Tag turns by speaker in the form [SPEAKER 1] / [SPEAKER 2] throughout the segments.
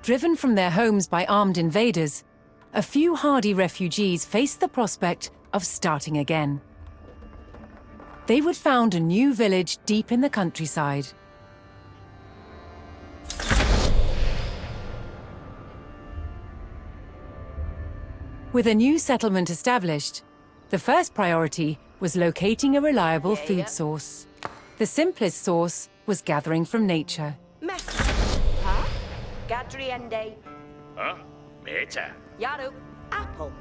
[SPEAKER 1] Driven from their homes by armed invaders, a few hardy refugees faced the prospect of starting again. They would found a new village deep in the countryside. With a new settlement established, the first priority was locating a reliable food source. The simplest source was gathering from nature.
[SPEAKER 2] Huh? Gadriende.
[SPEAKER 3] Huh? Meta.
[SPEAKER 2] Yaru. Apple.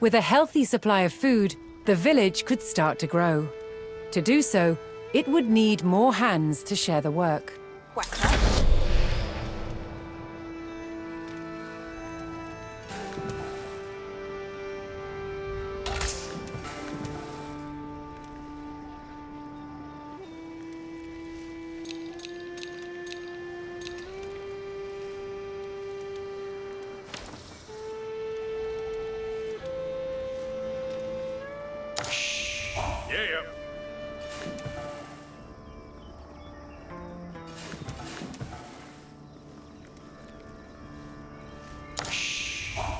[SPEAKER 1] With a healthy supply of food, the village could start to grow. To do so, it would need more hands to share the work.
[SPEAKER 3] Yeah.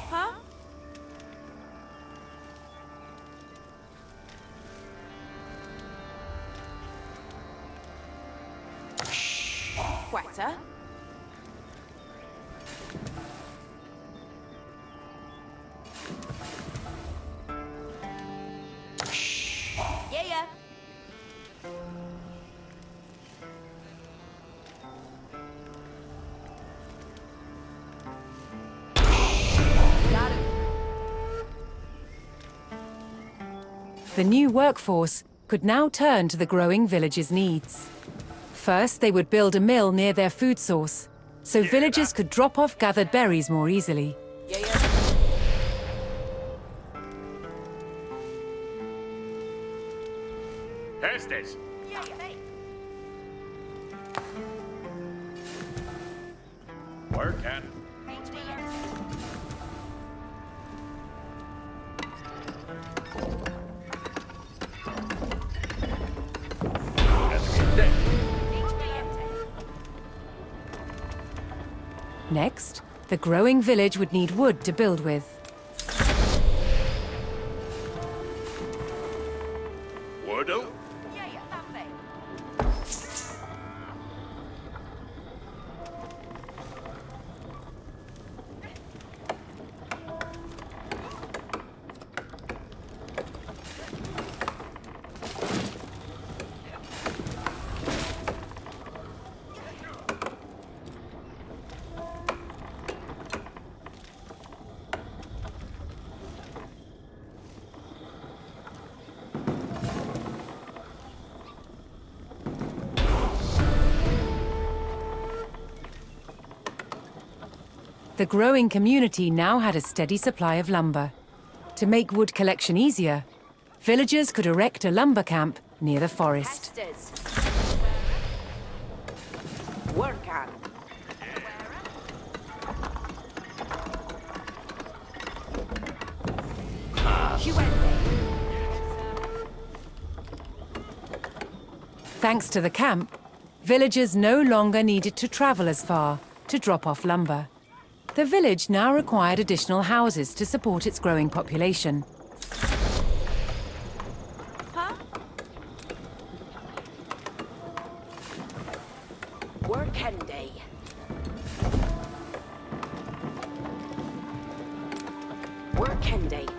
[SPEAKER 2] Huh? Quetta. Yeah.
[SPEAKER 1] The new workforce could now turn to the growing village's needs. First, they would build a mill near their food source, so villagers could drop off gathered berries more easily.
[SPEAKER 3] Hestes. Working.
[SPEAKER 1] Next, the growing village would need wood to build with.
[SPEAKER 3] Woodle.
[SPEAKER 1] The growing community now had a steady supply of lumber. To make wood collection easier, villagers could erect a lumber camp near the forest.
[SPEAKER 2] Work on.
[SPEAKER 1] Thanks to the camp, villagers no longer needed to travel as far to drop off lumber. The village now required additional houses to support its growing population.
[SPEAKER 2] Huh? Workende. Workende.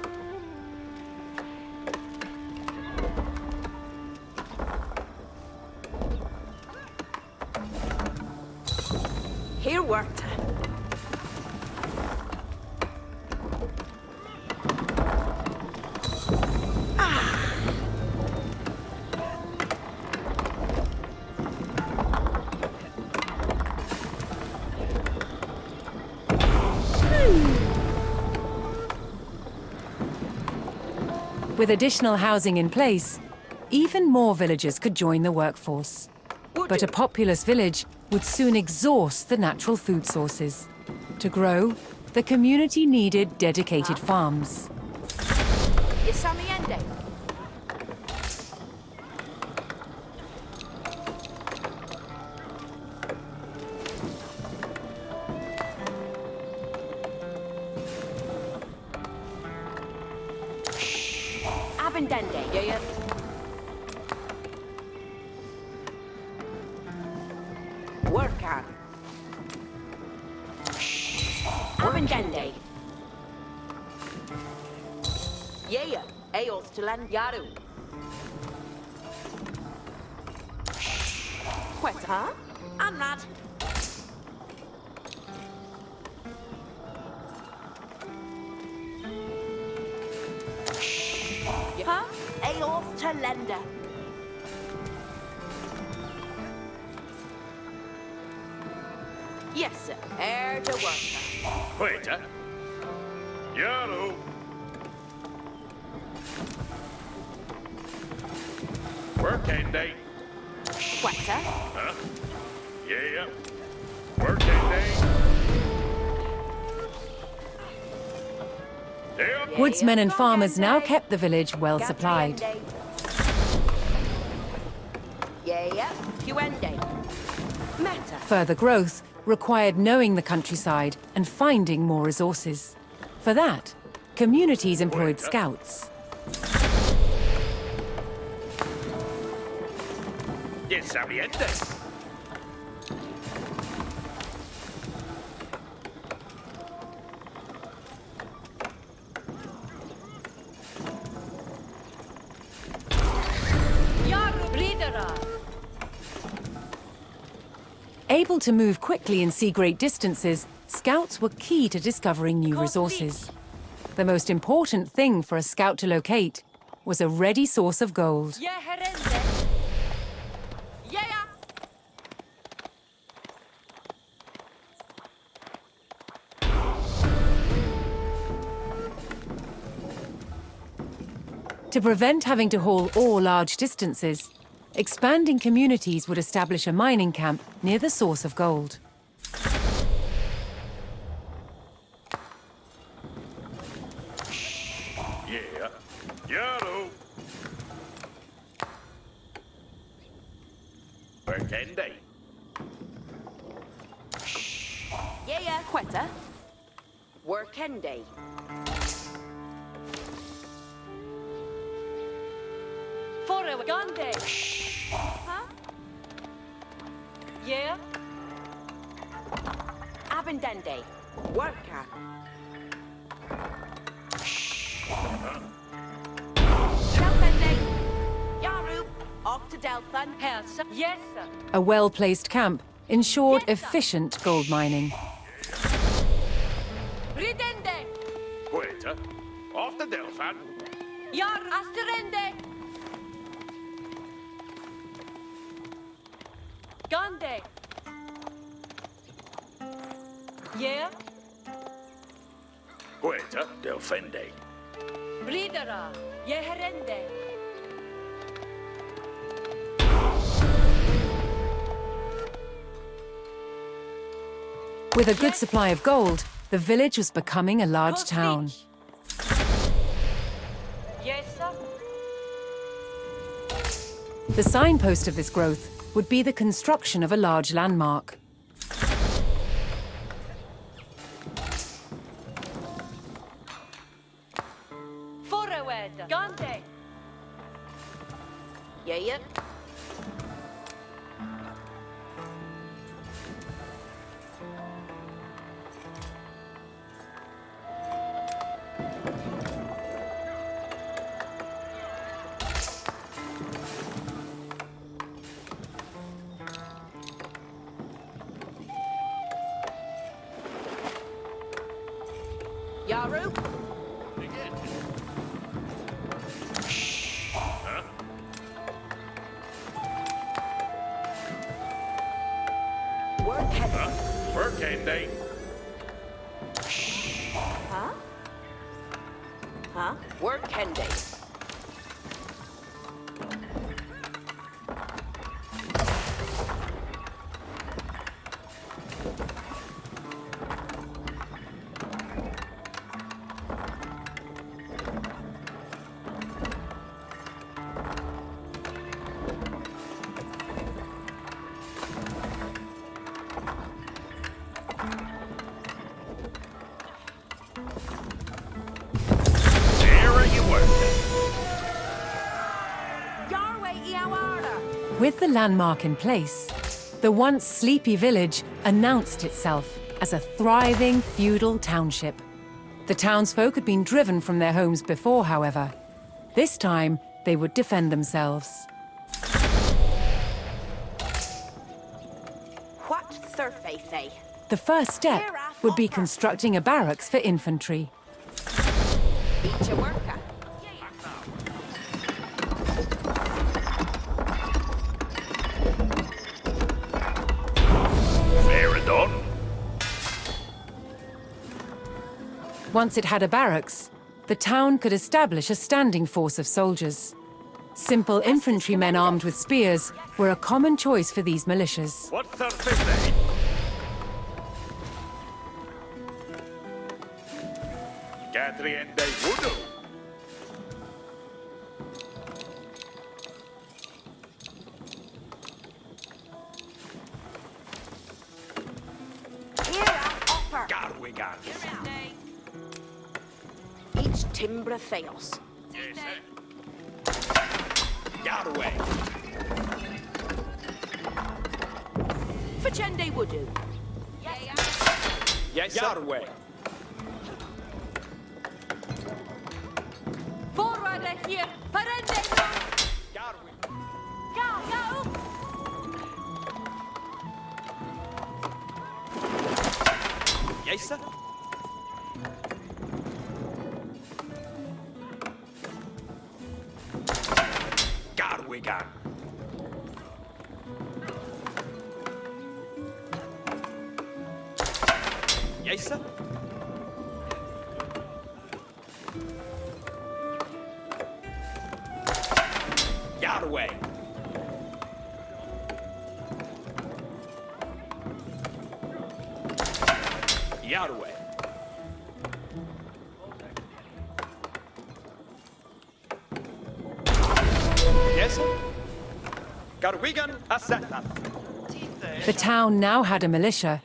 [SPEAKER 2] Here work.
[SPEAKER 1] With additional housing in place, even more villagers could join the workforce. But a populous village would soon exhaust the natural food sources. To grow, the community needed dedicated farms.
[SPEAKER 2] Isamiende. Abendende. Yeah. Work on. Abendende. Yeah. Eos to land Yaru. What, huh? I'm not. Huh? Eos to lender. Yes, sir. Air to worker.
[SPEAKER 3] Wait, Yaru. Working day.
[SPEAKER 2] Quetta.
[SPEAKER 3] Huh? Yeah. Working day. Yeah.
[SPEAKER 1] Woodsmen and farmers now kept the village well supplied.
[SPEAKER 2] Yeah. Huende. Meta.
[SPEAKER 1] Further growth required knowing the countryside and finding more resources. For that, communities employed scouts.
[SPEAKER 3] Yes, Sabiente.
[SPEAKER 1] Able to move quickly and see great distances, scouts were key to discovering new resources. The most important thing for a scout to locate was a ready source of gold. To prevent having to haul ore large distances, expanding communities would establish a mining camp near the source of gold.
[SPEAKER 3] Yeah. Yaru. Working day.
[SPEAKER 2] Yeah. Quetta. Workende.
[SPEAKER 4] Gande.
[SPEAKER 2] Huh?
[SPEAKER 4] Yeah?
[SPEAKER 2] Abendende. Worker. Delphende. Yaru. Off to Delphin.
[SPEAKER 4] Yes, yes, sir.
[SPEAKER 1] A well-placed camp ensured efficient gold mining.
[SPEAKER 4] Ridende.
[SPEAKER 3] Wait, off the Delphin.
[SPEAKER 4] Yar asterende. Gande. Yeah?
[SPEAKER 3] Wait, Delphin day.
[SPEAKER 4] Bridera. Yeherende.
[SPEAKER 1] With a good supply of gold, the village was becoming a large town.
[SPEAKER 4] Yes, sir.
[SPEAKER 1] The signpost of this growth would be the construction of a large landmark.
[SPEAKER 4] Forward. Gande.
[SPEAKER 2] Yeah. Yaru.
[SPEAKER 3] Working day.
[SPEAKER 2] Huh? Workende.
[SPEAKER 1] With the landmark in place, the once sleepy village announced itself as a thriving feudal township. The townsfolk had been driven from their homes before, however. This time, they would defend themselves.
[SPEAKER 2] What surface they?
[SPEAKER 1] The first step would be constructing a barracks for infantry.
[SPEAKER 2] Each a worker.
[SPEAKER 3] Fair done.
[SPEAKER 1] Once it had a barracks, the town could establish a standing force of soldiers. Simple infantrymen armed with spears were a common choice for these militias.
[SPEAKER 3] What surface they? Catriende voodoo.
[SPEAKER 2] Here a offer.
[SPEAKER 3] Garwigan.
[SPEAKER 2] Each timbre theos.
[SPEAKER 3] Yes, Garway.
[SPEAKER 2] Facende woodoo.
[SPEAKER 3] Yes, Garway.
[SPEAKER 4] Forward here. Parende.
[SPEAKER 3] Garway.
[SPEAKER 4] Go, go.
[SPEAKER 3] Yes, sir. Garwigan. Yes, sir. Garway. Yarway. Yes, sir. Garwigan Assetat.
[SPEAKER 1] The town now had a militia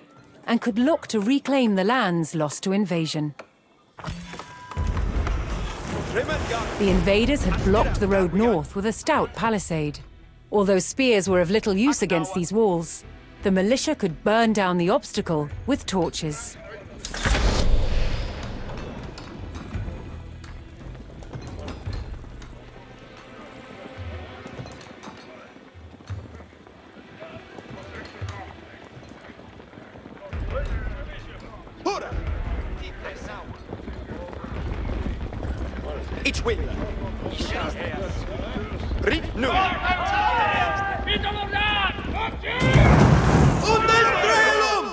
[SPEAKER 1] and could look to reclaim the lands lost to invasion. The invaders had blocked the road north with a stout palisade. Although spears were of little use against these walls, the militia could burn down the obstacle with torches.
[SPEAKER 5] Each wing. Rit nu. Undestrelum!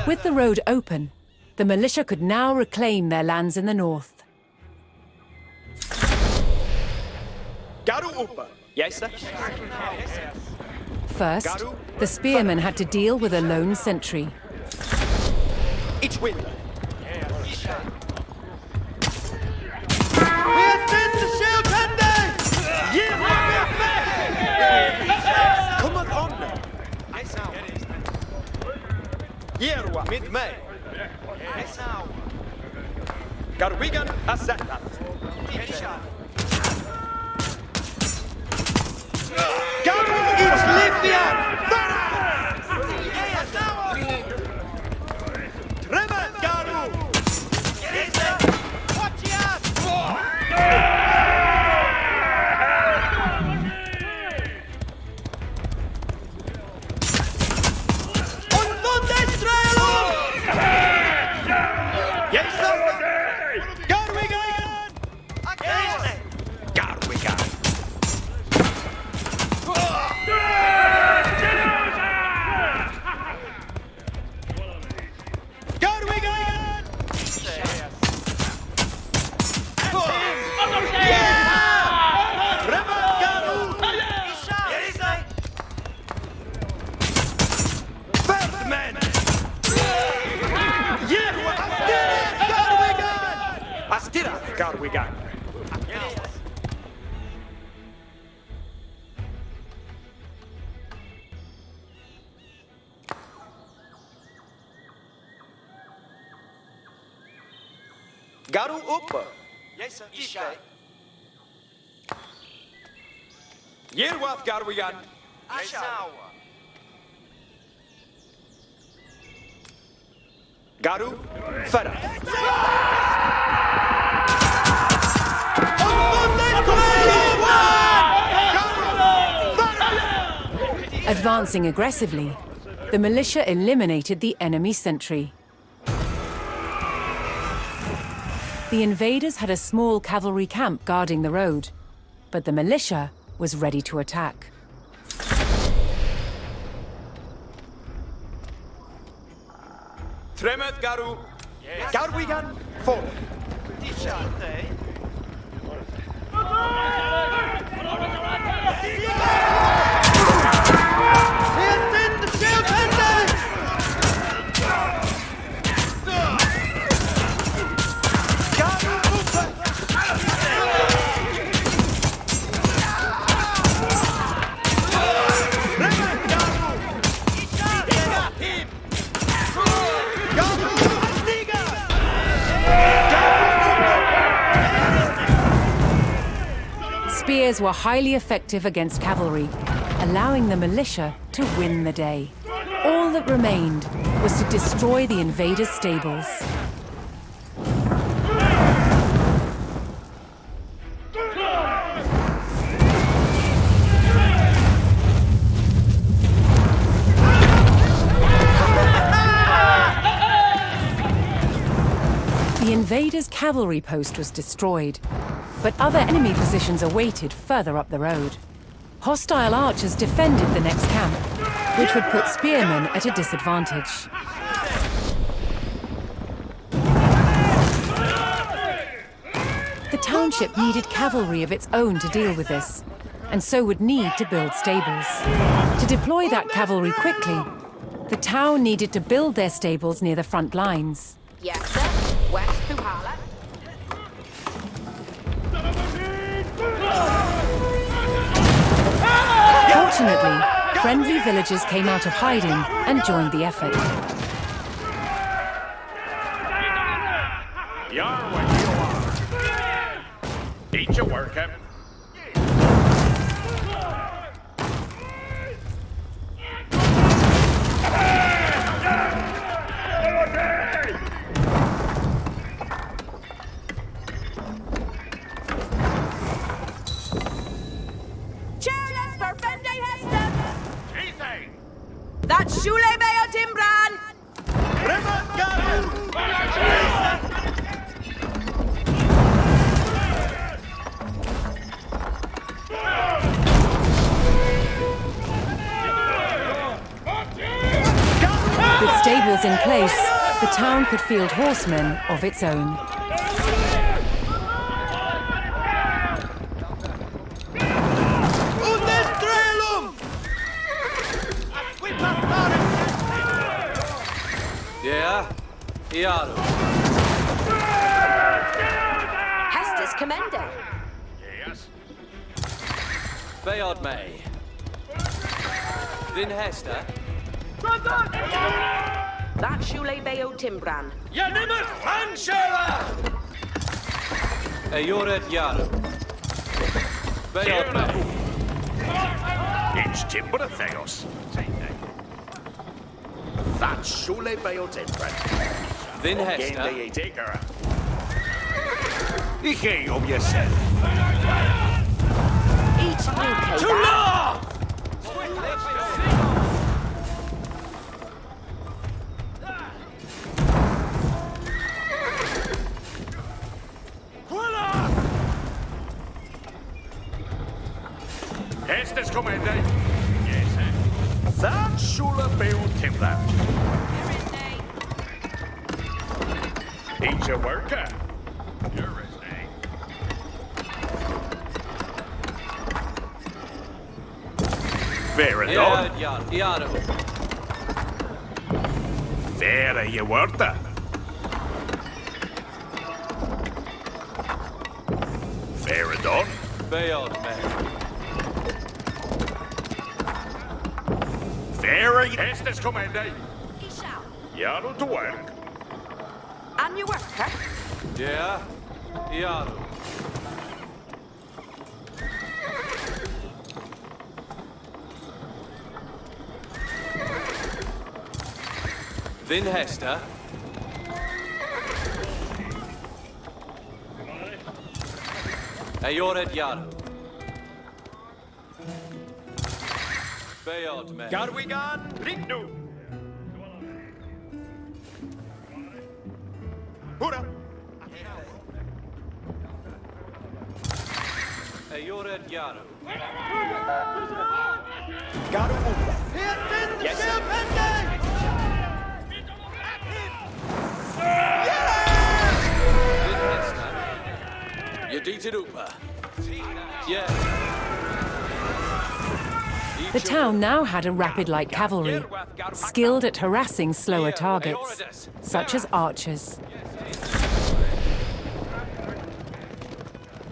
[SPEAKER 1] With the road open, the militia could now reclaim their lands in the north.
[SPEAKER 5] Garu upa. Yes, sir.
[SPEAKER 1] First, the spearmen had to deal with a lone sentry.
[SPEAKER 5] Each wing. Kommer on. Jerwa med mig. Garwigan Assetat. Garu each Livia. Trevor Garu. Watch out.
[SPEAKER 3] Tira, Garwigan. Garu up.
[SPEAKER 5] Yes, sir.
[SPEAKER 3] Yerwath Garwigan.
[SPEAKER 5] Ashawa.
[SPEAKER 3] Garu Farah.
[SPEAKER 1] Advancing aggressively, the militia eliminated the enemy sentry. The invaders had a small cavalry camp guarding the road, but the militia was ready to attack.
[SPEAKER 3] Tremeth Garu. Garwigan forward.
[SPEAKER 1] Spears were highly effective against cavalry, allowing the militia to win the day. All that remained was to destroy the invaders' stables. The invaders' cavalry post was destroyed, but other enemy positions awaited further up the road. Hostile archers defended the next camp, which would put spearmen at a disadvantage. The township needed cavalry of its own to deal with this, and so would need to build stables. To deploy that cavalry quickly, the town needed to build their stables near the front lines.
[SPEAKER 2] Yes, sir. West Puhala.
[SPEAKER 1] Fortunately, friendly villagers came out of hiding and joined the effort.
[SPEAKER 3] You're what you are. Eat your worker.
[SPEAKER 2] Cheerless for Fendi Heston. That's Shule Bayo Timbran.
[SPEAKER 5] Tremeth Garu.
[SPEAKER 1] With stables in place, the town could field horsemen of its own.
[SPEAKER 5] Unestrelum.
[SPEAKER 6] Yeah, Iaru.
[SPEAKER 2] Hester's commended.
[SPEAKER 3] Yes.
[SPEAKER 6] Beod May. Vin Hester.
[SPEAKER 2] That's Shule Bayo Timbran.
[SPEAKER 5] Yanimeth Hanshera.
[SPEAKER 6] Eored Yaru. Beod May.
[SPEAKER 7] It's Timber Theos. That's Shule Beotimbran.
[SPEAKER 6] Vin
[SPEAKER 7] Game
[SPEAKER 6] Hester.
[SPEAKER 7] day taker. Ike of yourself.
[SPEAKER 2] Each new K.
[SPEAKER 7] Hester's commander. Yes, sir. That's Shule Beotimbran. He's a worker. You're his name. Fair enough.
[SPEAKER 6] Eored Yaru.
[SPEAKER 7] Fair you were. Done.
[SPEAKER 6] Beod me.
[SPEAKER 7] Very. Estes comende.
[SPEAKER 2] Ishao.
[SPEAKER 7] Yarrow to work.
[SPEAKER 2] And your worker.
[SPEAKER 6] Yeah. Yaru. Then Hester. Ayored Yaru. Beod me.
[SPEAKER 5] Garwigan, Rignu. Hurra.
[SPEAKER 6] Ayored Yaru.
[SPEAKER 5] Garu.
[SPEAKER 3] Yes, sir.
[SPEAKER 6] Then Hester. Yedita Upa. Yeah.
[SPEAKER 1] The town now had a rapid light cavalry, skilled at harassing slower targets, such as archers.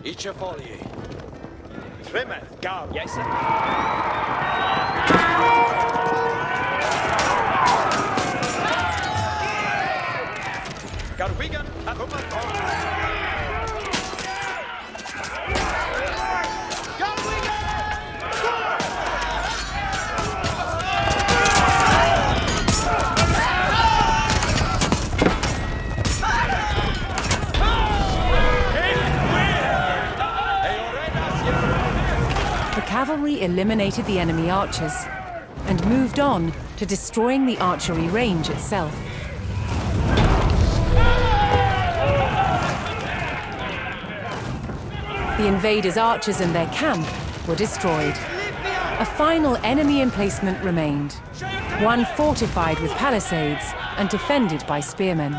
[SPEAKER 6] Ichafolier.
[SPEAKER 5] Trimeth, Gar.
[SPEAKER 3] Yes, sir.
[SPEAKER 5] Garwigan, Akuman.
[SPEAKER 1] The cavalry eliminated the enemy archers and moved on to destroying the archery range itself. The invaders' archers and their camp were destroyed. A final enemy emplacement remained, one fortified with palisades and defended by spearmen.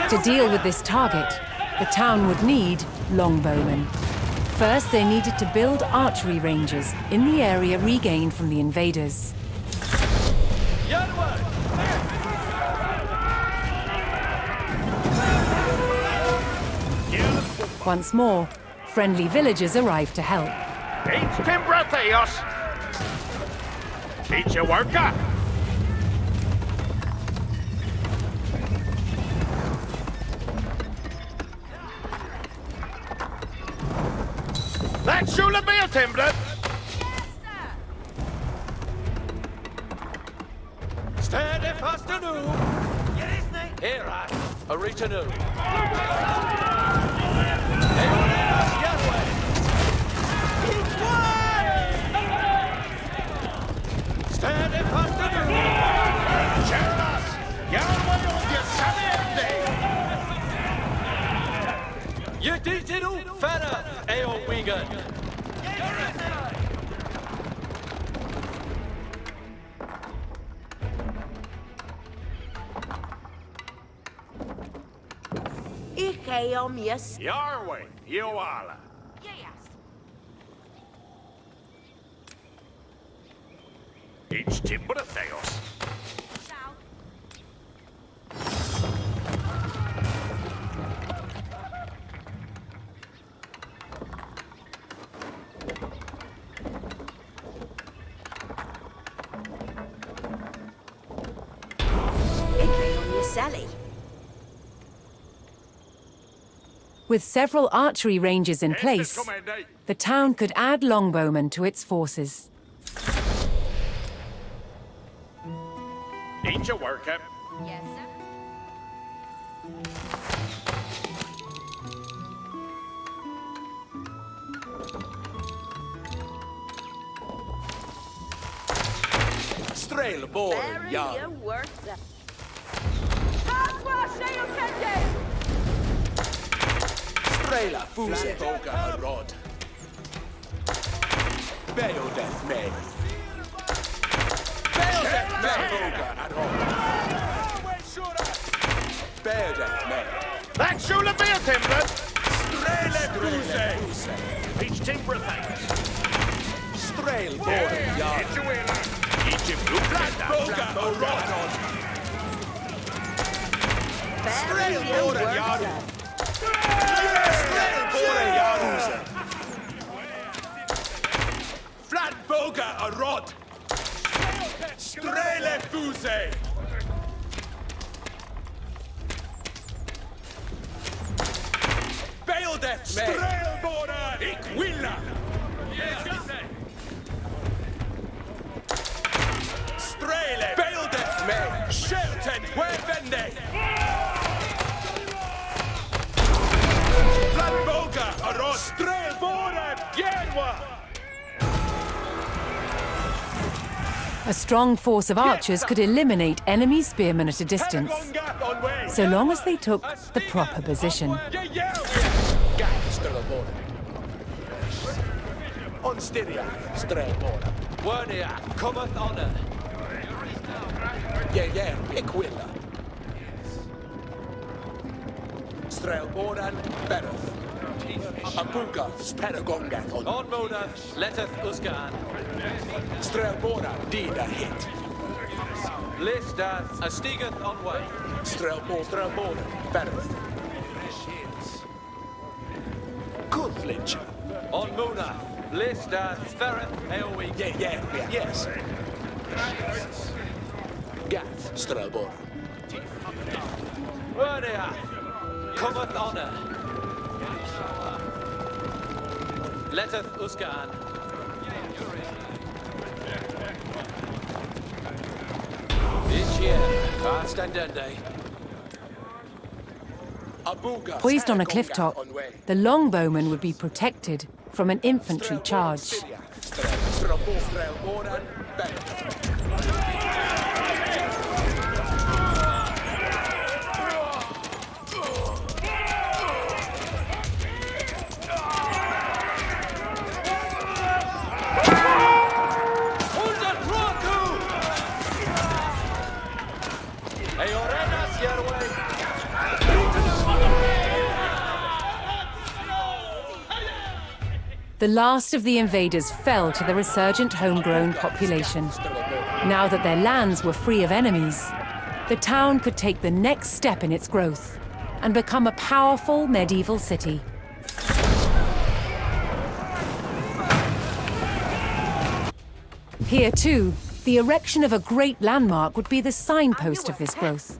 [SPEAKER 1] To deal with this target, the town would need longbowmen. First, they needed to build archery ranges in the area regained from the invaders. Once more, friendly villagers arrived to help.
[SPEAKER 7] It's Timbratheos. Teach your worker. That should be a Timbret.
[SPEAKER 6] Steady fast anew. Here I, a reach anew. Steady fast anew.
[SPEAKER 7] Cheras. Yarway on your Sunday.
[SPEAKER 6] Yeditidu Fera, Eo Wigan.
[SPEAKER 2] Icheom, yes.
[SPEAKER 7] Yarway, Yoala.
[SPEAKER 2] Yes.
[SPEAKER 7] It's Timbratheos.
[SPEAKER 2] Shao. Icheom, yes, Sally.
[SPEAKER 1] With several archery ranges in place, the town could add longbowmen to its forces.
[SPEAKER 7] Teach your worker.
[SPEAKER 2] Yes, sir.
[SPEAKER 6] Strail ball,
[SPEAKER 2] Very
[SPEAKER 6] Yar.
[SPEAKER 2] your work, sir.
[SPEAKER 6] Strela, Fuse, Boga, a rod. Beodeth, me. Beodeth, me, Boga, a rod. Beodeth, me.
[SPEAKER 7] That should be a Timbret.
[SPEAKER 6] Strele, Fuse.
[SPEAKER 7] Teach Timbratheos.
[SPEAKER 6] Strail ball, Yar.
[SPEAKER 7] It's your winner. Teach him blue black.
[SPEAKER 6] Boga, a rod. Strelborda Jarl. Strelborda Jarl. Flatboga a rod. Strele fuse. Beildef me. Strelborda. Ik willa. Strele. Beildef me. Shelten. Wevende. Flatboga a rod. Strelborda. Bjerwa.
[SPEAKER 1] A strong force of archers could eliminate enemy spearmen at a distance, so long as they took the proper position.
[SPEAKER 6] On Styria, Strelborda.
[SPEAKER 8] Wernia, cometh honor.
[SPEAKER 6] Iquilla. Strelbordan, Bereth. Abuga, Speragongat on
[SPEAKER 8] On Mona, letteth Uskan.
[SPEAKER 6] Strelborda, Dida hit.
[SPEAKER 8] Listath, a stigeth on way.
[SPEAKER 6] Strelborda, Bereth. Gulflinch.
[SPEAKER 8] On Mona, Listath, Ferreth, Eowig.
[SPEAKER 6] Yes. Gath, Strelborda.
[SPEAKER 8] Wernia, cometh honor. Letteth Uskan. This year, past and day.
[SPEAKER 6] Abuga.
[SPEAKER 1] Poised on a cliff top, the longbowman would be protected from an infantry charge.
[SPEAKER 6] Strelbordan, Bereth.
[SPEAKER 1] The last of the invaders fell to the resurgent homegrown population. Now that their lands were free of enemies, the town could take the next step in its growth and become a powerful medieval city. Here, too, the erection of a great landmark would be the signpost of this growth.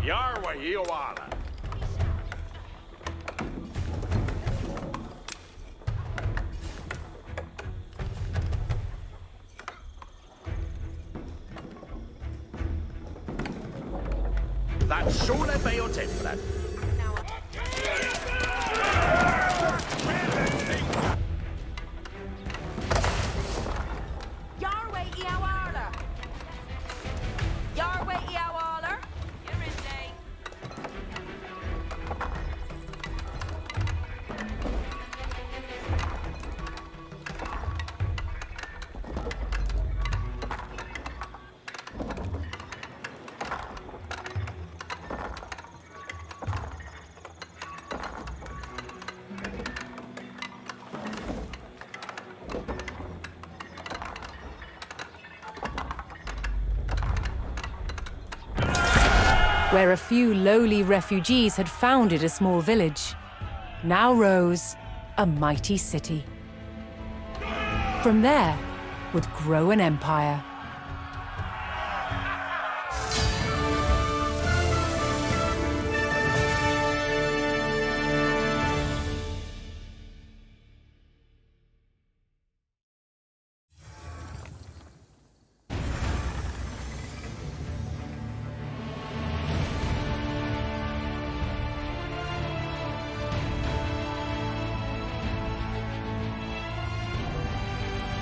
[SPEAKER 7] Yarwa Iowala. That Shule Bayo Templar.
[SPEAKER 4] Yarway Iawala. Yarway Iawala. You're in day.
[SPEAKER 1] Where a few lowly refugees had founded a small village, now rose a mighty city. From there would grow an empire.